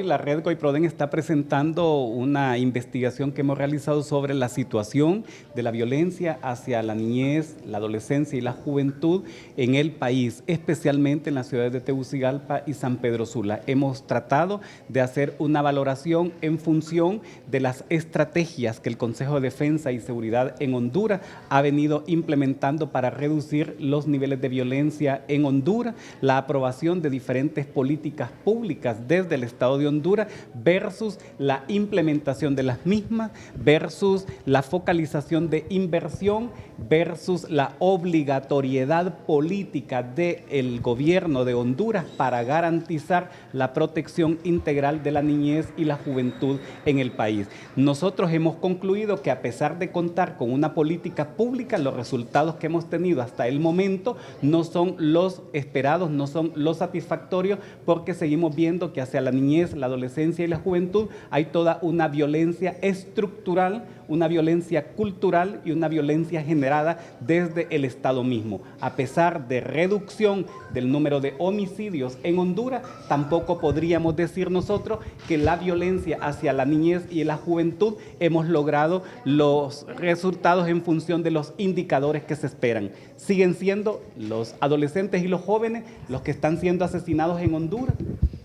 La red Goiproden está presentando una investigación que hemos realizado sobre la situación de la violencia hacia la niñez, la adolescencia y la juventud en el país, especialmente en las ciudades de Tegucigalpa y San Pedro Sula. Hemos tratado de hacer una valoración en función de las estrategias que el Consejo de Defensa y Seguridad en Honduras ha venido implementando para reducir los niveles de violencia en Honduras, la aprobación de diferentes políticas públicas desde el Estado de Honduras versus la implementación de las mismas, versus la focalización de inversión, versus la obligatoriedad política del gobierno de Honduras para garantizar la protección integral de la niñez y la juventud en el país. Nosotros hemos concluido que a pesar de contar con una política pública, los resultados que hemos tenido hasta el momento no son los esperados, no son los satisfactorios, porque seguimos viendo que hacia la niñez, la adolescencia y la juventud hay toda una violencia estructural, una violencia cultural y una violencia generada desde el Estado mismo. A pesar de reducción del número de homicidios en Honduras, tampoco podríamos decir nosotros que la violencia hacia la niñez y la juventud hemos logrado los resultados en función de los indicadores que se esperan. Siguen siendo los adolescentes y los jóvenes los que están siendo asesinados en Honduras.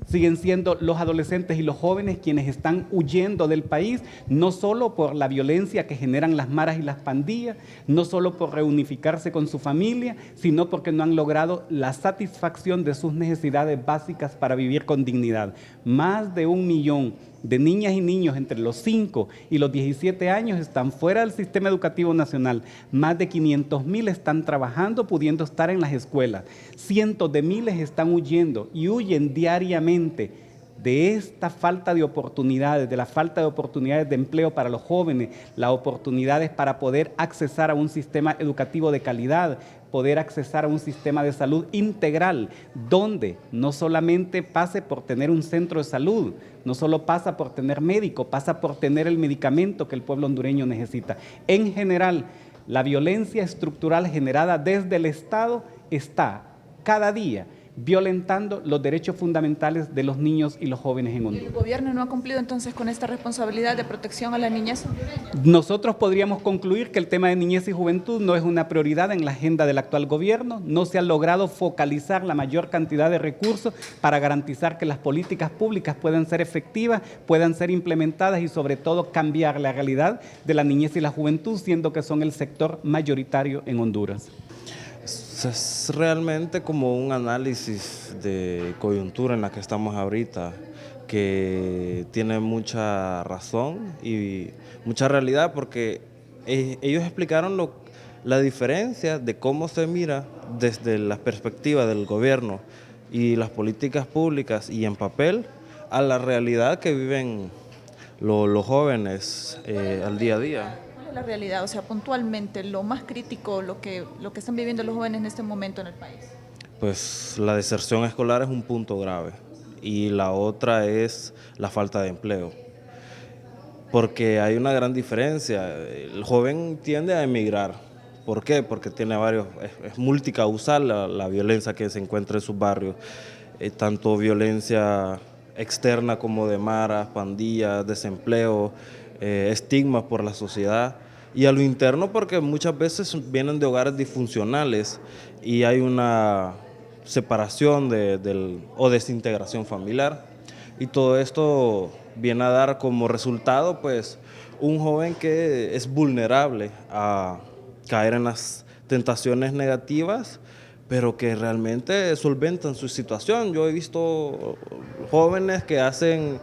Siguen siendo los adolescentes y los jóvenes quienes están huyendo del país, no solo por la violencia que generan las maras y las pandillas, no solo por reunificarse con su familia, sino porque no han logrado la satisfacción de sus necesidades básicas para vivir con dignidad. Más de 1 millón de niñas y niños entre los 5 y los 17 años están fuera del sistema educativo nacional. Más de 500,000 están trabajando, pudiendo estar en las escuelas. Cientos de miles están huyendo y huyen diariamente de esta falta de oportunidades, de la falta de oportunidades de empleo para los jóvenes, las oportunidades para poder accesar a un sistema educativo de calidad, poder accesar a un sistema de salud integral, donde no solamente pase por tener un centro de salud, no solo pasa por tener médico, pasa por tener el medicamento que el pueblo hondureño necesita. En general, la violencia estructural generada desde el Estado está cada día violentando los derechos fundamentales de los niños y los jóvenes en Honduras. ¿El gobierno no ha cumplido entonces con esta responsabilidad de protección a la niñez hondureña? Nosotros podríamos concluir que el tema de niñez y juventud no es una prioridad en la agenda del actual gobierno, no se ha logrado focalizar la mayor cantidad de recursos para garantizar que las políticas públicas puedan ser efectivas, puedan ser implementadas y sobre todo cambiar la realidad de la niñez y la juventud, siendo que son el sector mayoritario en Honduras. Es realmente como un análisis de coyuntura en la que estamos ahorita, que tiene mucha razón y mucha realidad, porque ellos explicaron la diferencia de cómo se mira desde la perspectiva del gobierno y las políticas públicas y en papel a la realidad que viven los jóvenes al día a día. La realidad, o sea, puntualmente, lo más crítico, lo que están viviendo los jóvenes en este momento en el país. Pues la deserción escolar es un punto grave y la otra es la falta de empleo, porque hay una gran diferencia. El joven tiende a emigrar. ¿Por qué? Porque tiene es multicausal la violencia que se encuentra en sus barrios, tanto violencia externa como de maras, pandillas, desempleo, estigmas por la sociedad, y a lo interno porque muchas veces vienen de hogares disfuncionales y hay una separación o desintegración familiar, y todo esto viene a dar como resultado pues un joven que es vulnerable a caer en las tentaciones negativas, pero que realmente solventan su situación. Yo he visto jóvenes que hacen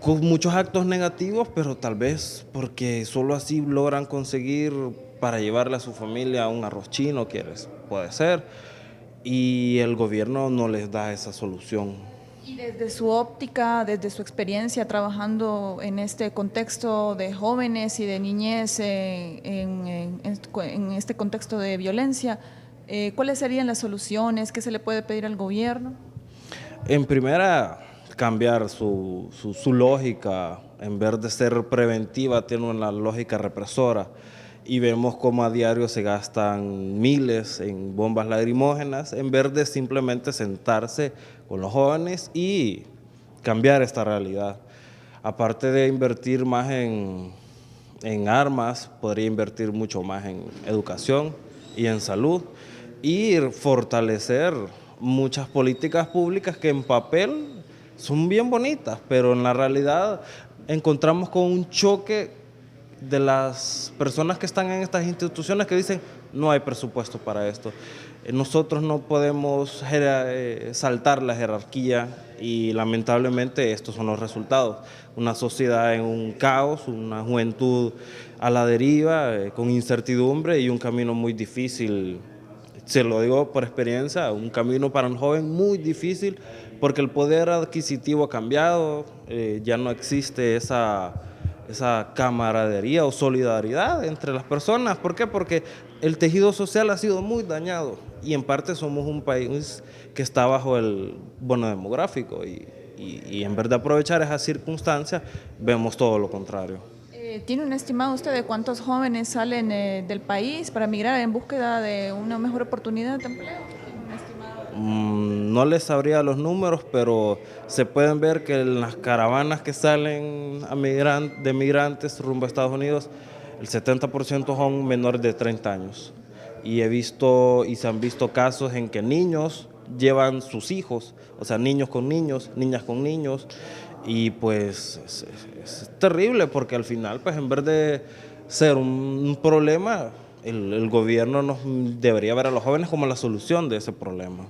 con muchos actos negativos, pero tal vez porque solo así logran conseguir para llevarle a su familia un arroz chino, puede ser, y el gobierno no les da esa solución. Y desde su óptica, desde su experiencia trabajando en este contexto de jóvenes y de niñez, en este contexto de violencia, ¿cuáles serían las soluciones? ¿Qué se le puede pedir al gobierno? En primera, cambiar su lógica. En vez de ser preventiva, tiene una lógica represora, y vemos cómo a diario se gastan miles en bombas lacrimógenas en vez de simplemente sentarse con los jóvenes y cambiar esta realidad. Aparte de invertir más en armas, podría invertir mucho más en educación y en salud y fortalecer muchas políticas públicas que en papel son bien bonitas, pero en la realidad encontramos con un choque de las personas que están en estas instituciones que dicen no hay presupuesto para esto. Nosotros no podemos saltar la jerarquía y lamentablemente estos son los resultados. Una sociedad en un caos, una juventud a la deriva, con incertidumbre y un camino muy difícil. Se lo digo por experiencia, un camino para un joven muy difícil porque el poder adquisitivo ha cambiado, ya no existe esa camaradería o solidaridad entre las personas. ¿Por qué? Porque el tejido social ha sido muy dañado y en parte somos un país que está bajo el bono demográfico y en vez de aprovechar esas circunstancias vemos todo lo contrario. ¿Tiene un estimado usted de cuántos jóvenes salen del país para migrar en búsqueda de una mejor oportunidad de empleo? ¿Tiene un estimado? No les sabría los números, pero se pueden ver que en las caravanas que salen de migrantes rumbo a Estados Unidos, el 70% son menores de 30 años. Y se han visto casos en que niños llevan sus hijos, o sea, niños con niños, niñas con niños, y pues es terrible porque al final, pues en vez de ser un problema, el gobierno debería ver a los jóvenes como la solución de ese problema.